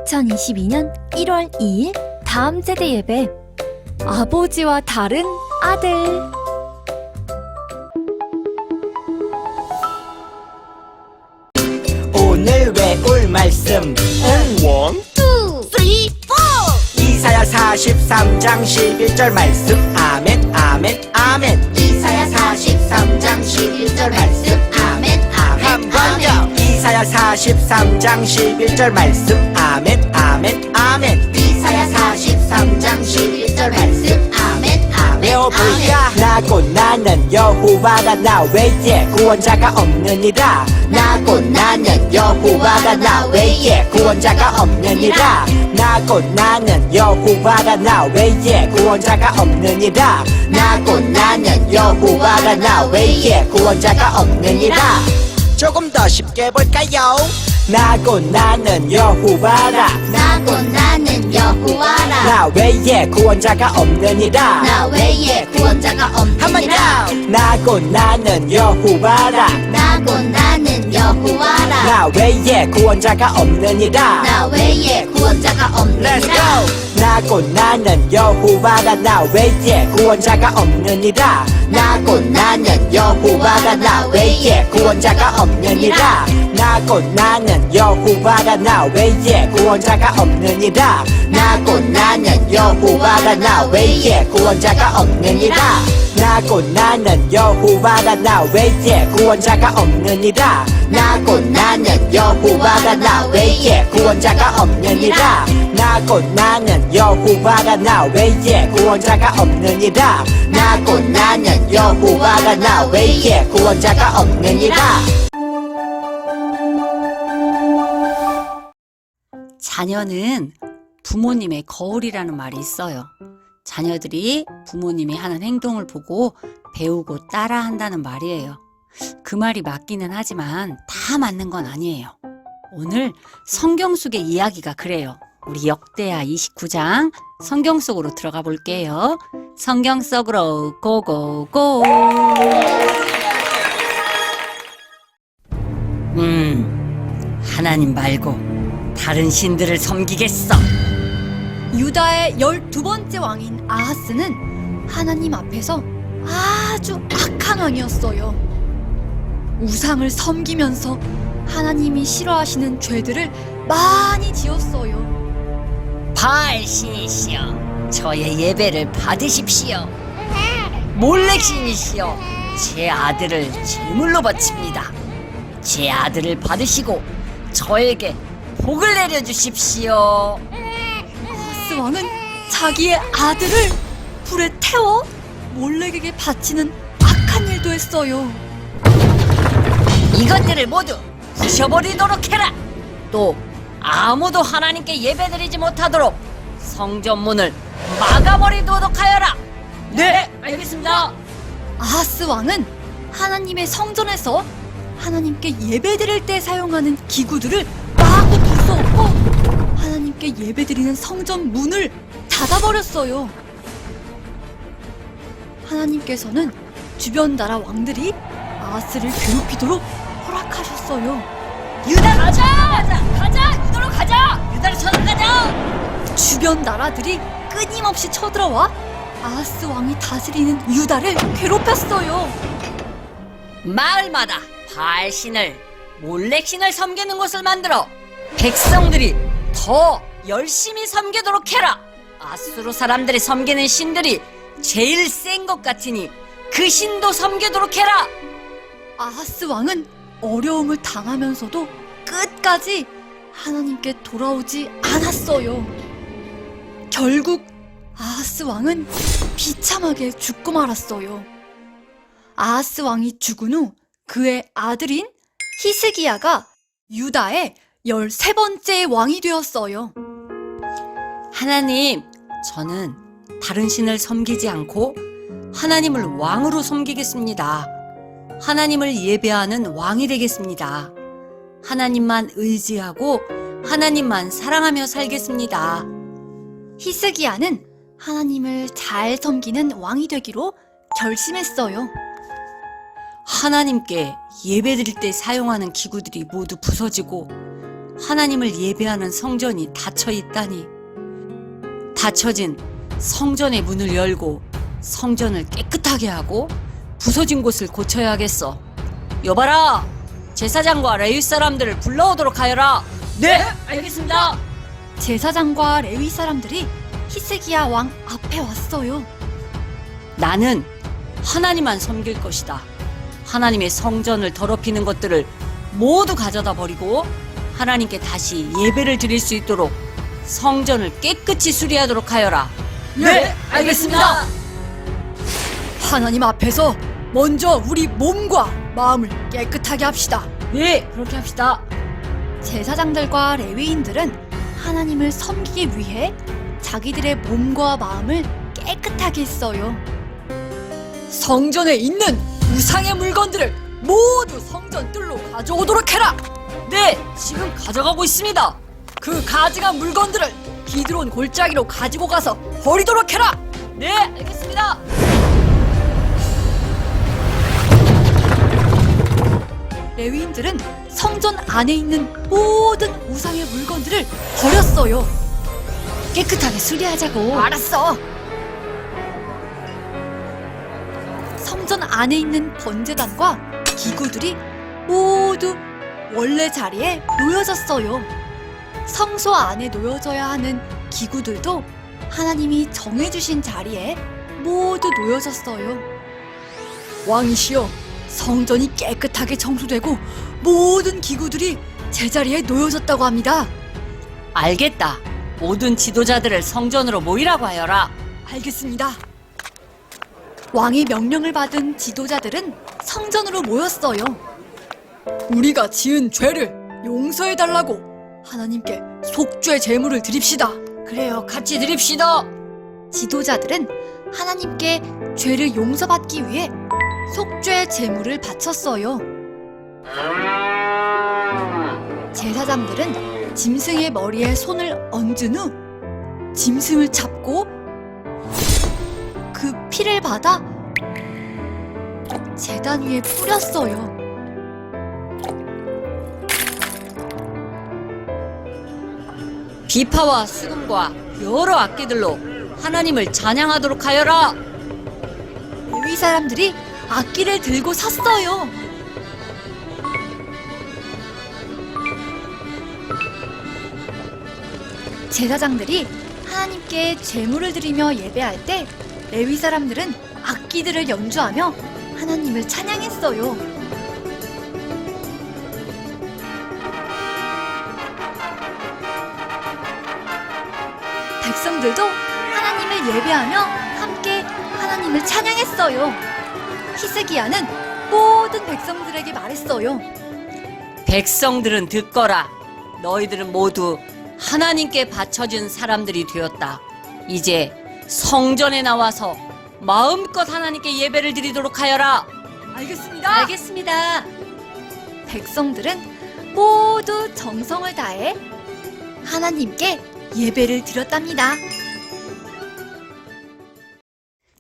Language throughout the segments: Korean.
2022년 1월 2일 다음 세대 예배. 아버지와 다른 아들. 오늘 외울 말씀은 One, two, three, four. 이사야 43장 11절 말씀. 아멘 아멘 아멘. 이사야 43장 11절 말씀. 아멘 아멘 한 번 더. 아멘. 이사야 43장 11절 말씀. 아멘 아멘 아멘. 이사야 43장 11절 말씀. 아멘 아멘 외워볼까? 나고 나는 여호와라. 나 외에 구원자가 없느니라. 나고 나는 여호와라. 나 외에 구원자가 없느니라. 나고 나는 여호와라. 나 외에 구원자가 없느니라. 나고 나는 여호와라. 나 외에 구원자가 없느니라. 조금 더 쉽게 볼까요? 나고 나는 여호와라. 나고 나는 여호와라. 나 외에 구원자가 없느니라. 나 외에 구원자가 한 번 없느니라. 더. 나고 나는 여호와라. 나고 나는 여호와라. 나 외에 구원자가 없느니라. 나 외에 구원자가 Let's 없느니라. go. 나고 나는 여호와라. 나 외에 구원자가 없느니라. 나고 나는 여호와라. 나 외에 구원자가 없느니라. 나고 나는 여호와라. 나 외에 구원자가 없느니라. 나고 나는 여호와라. 나 외에 구원자가 없느니라. 나고 나는 여호와라. 나 외에 구원자가 없느니라. 나고 나는 여호와라. 나 외에 구원자가 없느니라. 나고 나는 여호와라. 나 외에 구원자가 없느니라. 나고 나는 여호와라. 나 외에 구원자가 없느니라. 자녀는 부모님의 거울이라는 말이 있어요. 자녀들이 부모님이 하는 행동을 보고 배우고 따라한다는 말이에요. 그 말이 맞기는 하지만 다 맞는 건 아니에요. 오늘 성경 속의 이야기가 그래요. 우리 역대하 29장 성경 속으로 들어가 볼게요. 성경 속으로 고고고. 하나님 말고 다른 신들을 섬기겠어. 유다의 12번째 왕인 아하스는 하나님 앞에서 아주 악한 왕이었어요. 우상을 섬기면서 하나님이 싫어하시는 죄들을 많이 지었어요. 바알신이시여, 저의 예배를 받으십시오. 몰렉신이시여, 제 아들을 제물로 바칩니다. 제 아들을 받으시고 저에게 복을 내려주십시오. 아하스 왕은 자기의 아들을 불에 태워 몰렉에게 바치는 악한 일도 했어요. 이것들을 모두 부셔버리도록 해라. 또 아무도 하나님께 예배드리지 못하도록 성전 문을 막아버리도록 하여라. 네, 알겠습니다. 아하스 왕은 하나님의 성전에서 하나님께 예배드릴 때 사용하는 기구들을 마구 부숴놓고 하나님께 예배드리는 성전 문을 닫아버렸어요. 하나님께서는 주변 나라 왕들이 아하스를 괴롭히도록 허락하셨어요. 유다 가자. 유다로 가자. 유다로 쳐들어가자. 주변 나라들이 끊임없이 쳐들어와 아하스 왕이 다스리는 유다를 괴롭혔어요. 마을마다 바알신을 몰렉신을 섬기는 곳을 만들어 백성들이 더 열심히 섬기도록 해라. 아수르 사람들이 섬기는 신들이 제일 센 것 같으니 그 신도 섬기도록 해라. 아하스 왕은 어려움을 당하면서도 끝까지 하나님께 돌아오지 않았어요. 결국 아하스 왕은 비참하게 죽고 말았어요. 아하스 왕이 죽은 후 그의 아들인 히스기야가 유다의 13번째 왕이 되었어요. 하나님, 저는 다른 신을 섬기지 않고 하나님을 왕으로 섬기겠습니다. 하나님을 예배하는 왕이 되겠습니다. 하나님만 의지하고 하나님만 사랑하며 살겠습니다. 히스기야는 하나님을 잘 섬기는 왕이 되기로 결심했어요. 하나님께 예배드릴 때 사용하는 기구들이 모두 부서지고 하나님을 예배하는 성전이 닫혀 있다니. 닫혀진 성전의 문을 열고 성전을 깨끗하게 하고 부서진 곳을 고쳐야겠어. 여봐라! 제사장과 레위 사람들을 불러오도록 하여라. 네, 알겠습니다. 제사장과 레위 사람들이 히스기야 왕 앞에 왔어요. 나는 하나님만 섬길 것이다. 하나님의 성전을 더럽히는 것들을 모두 가져다 버리고 하나님께 다시 예배를 드릴 수 있도록 성전을 깨끗이 수리하도록 하여라. 네, 알겠습니다. 하나님 앞에서 먼저 우리 몸과 마음을 깨끗하게 합시다. 네, 그렇게 합시다. 제사장들과 레위인들은 하나님을 섬기기 위해 자기들의 몸과 마음을 깨끗하게 했어요. 성전에 있는 우상의 물건들을 모두 성전 뜰로 가져오도록 해라. 네, 지금 가져가고 있습니다. 그 가져간 물건들을 기드론 골짜기로 가지고 가서 버리도록 해라. 네, 알겠습니다. 레위인들은 성전 안에 있는 모든 우상의 물건들을 버렸어요. 깨끗하게 수리하자고. 알았어. 성전 안에 있는 번제단과 기구들이 모두 원래 자리에 놓여졌어요. 성소 안에 놓여져야 하는 기구들도 하나님이 정해주신 자리에 모두 놓여졌어요. 왕이시여, 성전이 깨끗하게 청소되고 모든 기구들이 제자리에 놓여졌다고 합니다. 알겠다. 모든 지도자들을 성전으로 모이라고 하여라. 알겠습니다. 왕의 명령을 받은 지도자들은 성전으로 모였어요. 우리가 지은 죄를 용서해달라고 하나님께 속죄 제물을 드립시다. 그래요, 같이 드립시다. 지도자들은 하나님께 죄를 용서받기 위해 속죄 제물을 바쳤어요. 제사장들은 짐승의 머리에 손을 얹은 후 짐승을 잡고 그 피를 받아 제단 위에 뿌렸어요. 비파와 수금과 여러 악기들로 하나님을 찬양하도록 하여라. 레위 사람들이 악기를 들고 섰어요. 제사장들이 하나님께 제물을 드리며 예배할 때 레위 사람들은 악기들을 연주하며 하나님을 찬양했어요. 백성들도 하나님을 예배하며 함께 하나님을 찬양했어요. 히스기야는 모든 백성들에게 말했어요. 백성들은 듣거라. 너희들은 모두 하나님께 바쳐진 사람들이 되었다. 이제 성전에 나와서 마음껏 하나님께 예배를 드리도록 하여라. 알겠습니다. 알겠습니다. 백성들은 모두 정성을 다해 하나님께 예배를 드렸답니다.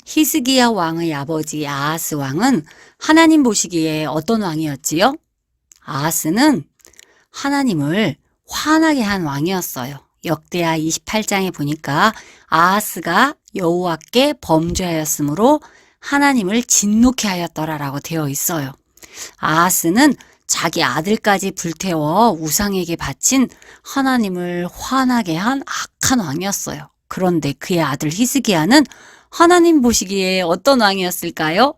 히스기야 왕의 아버지 아하스 왕은 하나님 보시기에 어떤 왕이었지요? 아하스는 하나님을 화나게 한 왕이었어요. 역대하 28장에 보니까 아하스가 여호와께 범죄하였으므로 하나님을 진노케 하였더라라고 되어 있어요. 아하스는 자기 아들까지 불태워 우상에게 바친 하나님을 화나게 한 악한 왕이었어요. 그런데 그의 아들 히스기야는 하나님 보시기에 어떤 왕이었을까요?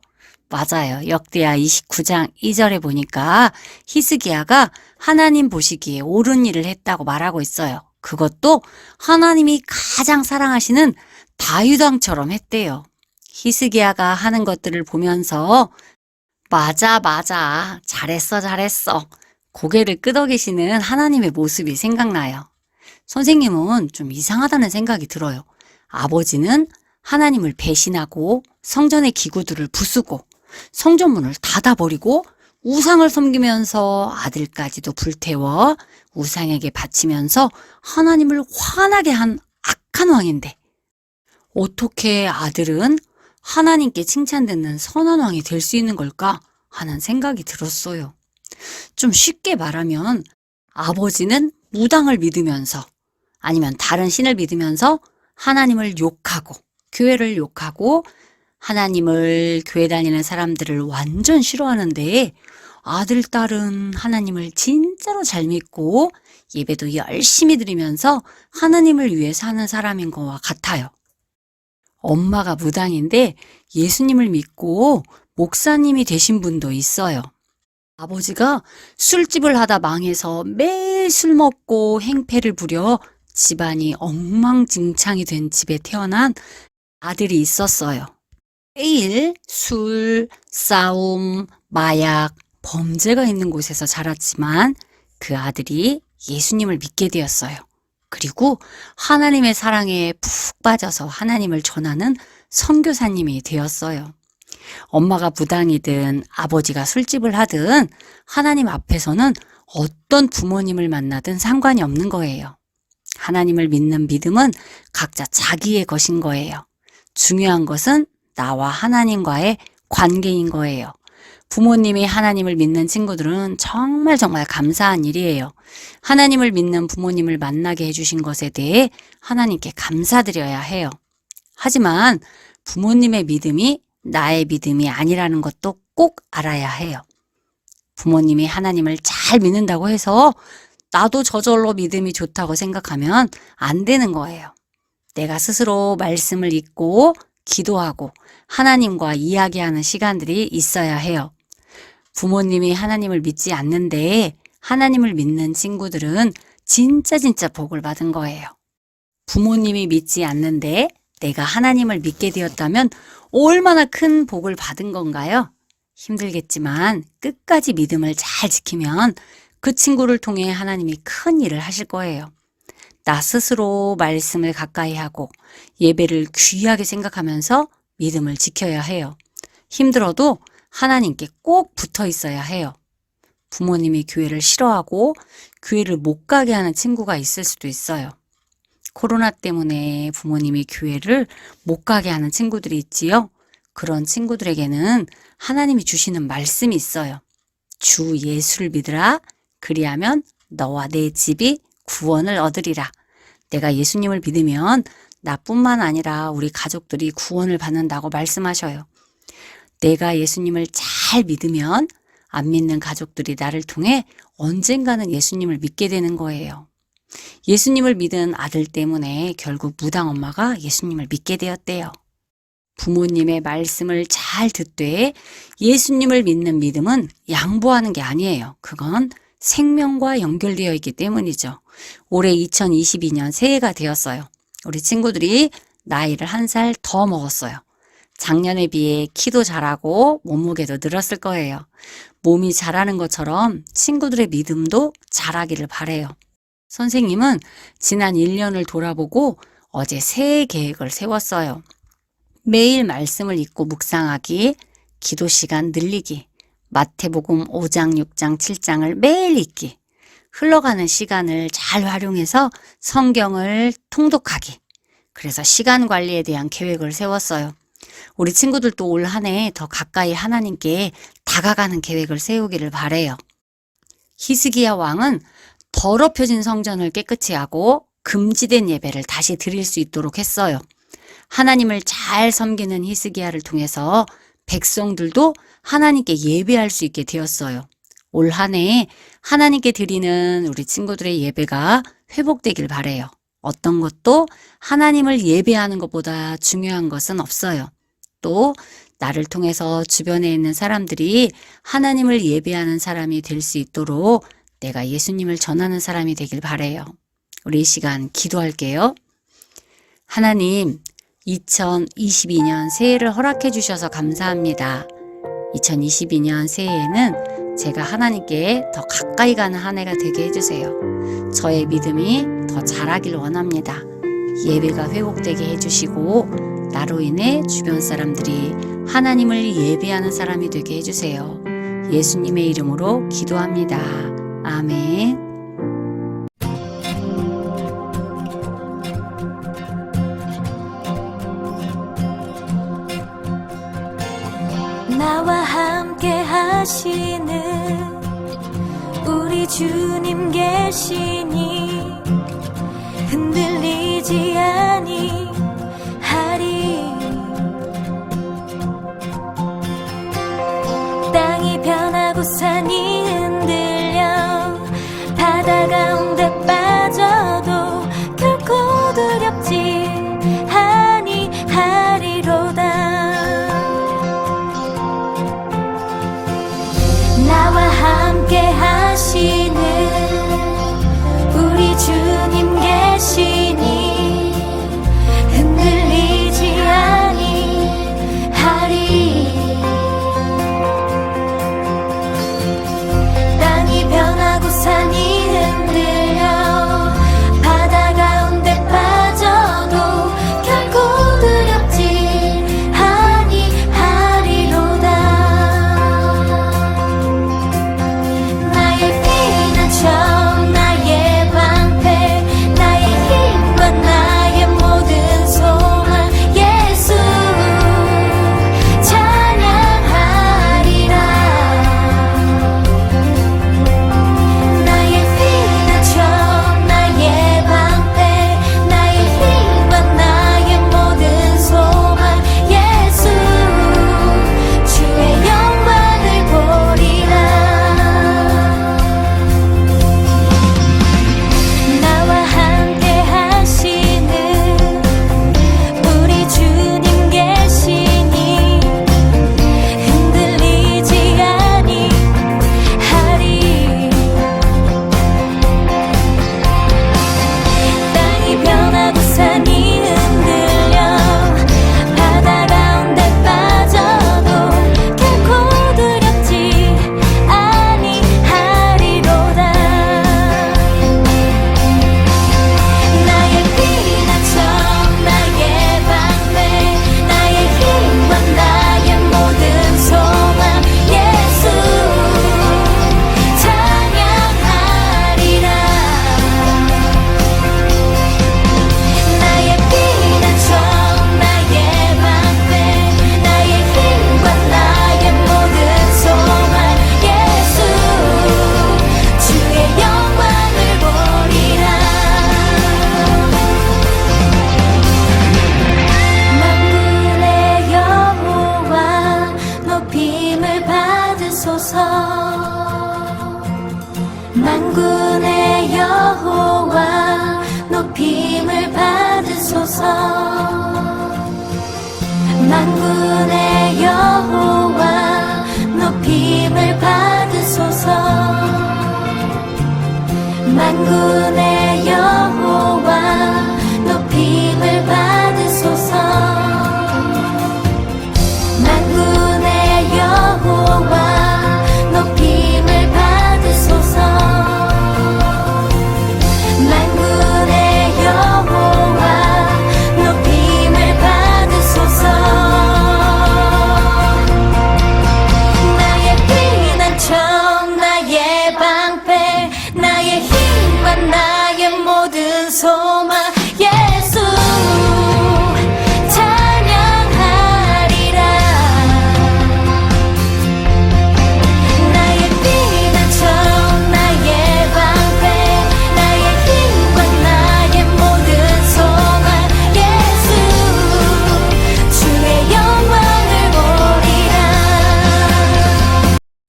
맞아요. 역대하 29장 2절에 보니까 히스기야가 하나님 보시기에 옳은 일을 했다고 말하고 있어요. 그것도 하나님이 가장 사랑하시는 다윗 왕처럼 했대요. 히스기야가 하는 것들을 보면서 맞아. 잘했어. 고개를 끄덕이시는 하나님의 모습이 생각나요. 선생님은 좀 이상하다는 생각이 들어요. 아버지는 하나님을 배신하고 성전의 기구들을 부수고 성전문을 닫아버리고 우상을 섬기면서 아들까지도 불태워 우상에게 바치면서 하나님을 화나게 한 악한 왕인데 어떻게 아들은 하나님께 칭찬듣는 선한 왕이 될 수 있는 걸까 하는 생각이 들었어요. 좀 쉽게 말하면 아버지는 무당을 믿으면서 아니면 다른 신을 믿으면서 하나님을 욕하고 교회를 욕하고 하나님을 교회 다니는 사람들을 완전 싫어하는데 아들, 딸은 하나님을 진짜로 잘 믿고 예배도 열심히 드리면서 하나님을 위해 사는 사람인 것과 같아요. 엄마가 무당인데 예수님을 믿고 목사님이 되신 분도 있어요. 아버지가 술집을 하다 망해서 매일 술 먹고 행패를 부려 집안이 엉망진창이 된 집에 태어난 아들이 있었어요. 매일 술, 싸움, 마약, 범죄가 있는 곳에서 자랐지만 그 아들이 예수님을 믿게 되었어요. 그리고 하나님의 사랑에 푹 빠져서 하나님을 전하는 선교사님이 되었어요. 엄마가 무당이든 아버지가 술집을 하든 하나님 앞에서는 어떤 부모님을 만나든 상관이 없는 거예요. 하나님을 믿는 믿음은 각자 자기의 것인 거예요. 중요한 것은 나와 하나님과의 관계인 거예요. 부모님이 하나님을 믿는 친구들은 정말 감사한 일이에요. 하나님을 믿는 부모님을 만나게 해주신 것에 대해 하나님께 감사드려야 해요. 하지만 부모님의 믿음이 나의 믿음이 아니라는 것도 꼭 알아야 해요. 부모님이 하나님을 잘 믿는다고 해서 나도 저절로 믿음이 좋다고 생각하면 안 되는 거예요. 내가 스스로 말씀을 읽고 기도하고 하나님과 이야기하는 시간들이 있어야 해요. 부모님이 하나님을 믿지 않는데 하나님을 믿는 친구들은 진짜 복을 받은 거예요. 부모님이 믿지 않는데 내가 하나님을 믿게 되었다면 얼마나 큰 복을 받은 건가요? 힘들겠지만 끝까지 믿음을 잘 지키면 그 친구를 통해 하나님이 큰 일을 하실 거예요. 나 스스로 말씀을 가까이 하고 예배를 귀하게 생각하면서 믿음을 지켜야 해요. 힘들어도 하나님께 꼭 붙어 있어야 해요. 부모님이 교회를 싫어하고 교회를 못 가게 하는 친구가 있을 수도 있어요. 코로나 때문에 부모님이 교회를 못 가게 하는 친구들이 있지요. 그런 친구들에게는 하나님이 주시는 말씀이 있어요. 주 예수를 믿으라. 그리하면 너와 내 집이 구원을 얻으리라. 내가 예수님을 믿으면 나뿐만 아니라 우리 가족들이 구원을 받는다고 말씀하셔요. 내가 예수님을 잘 믿으면 안 믿는 가족들이 나를 통해 언젠가는 예수님을 믿게 되는 거예요. 예수님을 믿은 아들 때문에 결국 무당 엄마가 예수님을 믿게 되었대요. 부모님의 말씀을 잘 듣되 예수님을 믿는 믿음은 양보하는 게 아니에요. 그건 생명과 연결되어 있기 때문이죠. 올해 2022년 새해가 되었어요. 우리 친구들이 나이를 1살 더 먹었어요. 작년에 비해 키도 자라고 몸무게도 늘었을 거예요. 몸이 자라는 것처럼 친구들의 믿음도 자라기를 바래요. 선생님은 지난 1년을 돌아보고 어제 새해 계획을 세웠어요. 매일 말씀을 읽고 묵상하기, 기도 시간 늘리기, 마태복음 5장, 6장, 7장을 매일 읽기, 흘러가는 시간을 잘 활용해서 성경을 통독하기. 그래서 시간 관리에 대한 계획을 세웠어요. 우리 친구들도 올 한 해 더 가까이 하나님께 다가가는 계획을 세우기를 바래요. 히스기야 왕은 더럽혀진 성전을 깨끗이 하고 금지된 예배를 다시 드릴 수 있도록 했어요. 하나님을 잘 섬기는 히스기야를 통해서 백성들도 하나님께 예배할 수 있게 되었어요. 올 한 해 하나님께 드리는 우리 친구들의 예배가 회복되길 바래요. 어떤 것도 하나님을 예배하는 것보다 중요한 것은 없어요. 또 나를 통해서 주변에 있는 사람들이 하나님을 예배하는 사람이 될 수 있도록 내가 예수님을 전하는 사람이 되길 바래요. 우리 이 시간 기도할게요. 하나님, 2022년 새해를 허락해 주셔서 감사합니다. 2022년 새해에는 제가 하나님께 더 가까이 가는 한 해가 되게 해주세요. 저의 믿음이 더 자라길 원합니다. 예배가 회복되게 해주시고 나로 인해 주변 사람들이 하나님을 예배하는 사람이 되게 해주세요. 예수님의 이름으로 기도합니다. 아멘. 나와 함께 하시는 우리 주님 계시니 보지 않아